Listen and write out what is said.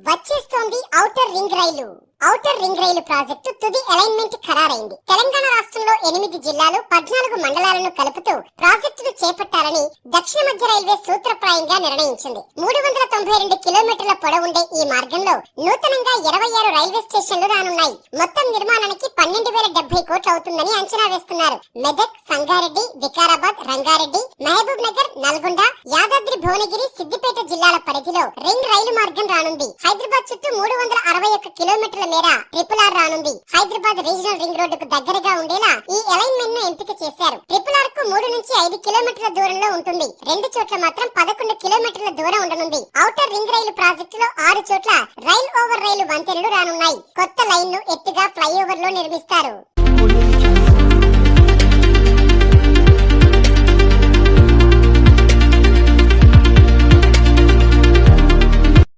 వచ్చేస్తోంది outer ring రైలు. Outer ring రైలు project తుది alignment ఖరారైంది. Telangana రాష్ట్రంలో 8 జిల్లాలు 14 మండలాలను కలుపుతూ ప్రాజెక్టును చేపట్టాలని దక్షిణ మధ్య రైల్వే సూత్రప్రాయంగా నిర్ణయించింది. 392 కిలోమీటర్ల పొడవుండే ఈ మార్గంలో నూతనంగా 26 రైల్వే స్టేషన్లు రానున్నాయి. మొత్తం నిర్మాణానికి 12,070 కోట్లు అవుతుందని అంచనా వేస్తున్నారు. మెదక్, సంగారెడ్డి, వికారాబాద్, రంగారెడ్డి, మహబూబ్ నగర్, నల్గొండ, యాదాద్రి, భువనగిరి, సిద్దిపేట జిల్లాల పరిధిలో రింగ్ రైలు మార్గం రానుంది. హైదరాబాద్ చుట్టూ 361 కిలోమీటర్ల మేర RRR రానుంది. హైదరాబాద్ రీజనల్ రింగ్ రోడ్డుకు దగ్గరగా ఉండేలా ఈ అలైన్మెంట్ ను ఎంపిక చేశారు. RRR కు 3 నుంచి 5 కిలోమీటర్ల దూరంలో ఉంటుంది. 2 చోట్ల మాత్రం 11 కిలోమీటర్ల దూరం ఉండనుంది. ఔటర్ రింగ్ రైలు ప్రాజెక్టులో 6 చోట్ల రైల్ ఓవర్ రైలు వంతెనలు రానున్నాయి. కొత్త లైన్ ను ఎత్తుగా ఫ్లైఓవర్ లో నిర్మిస్తారు.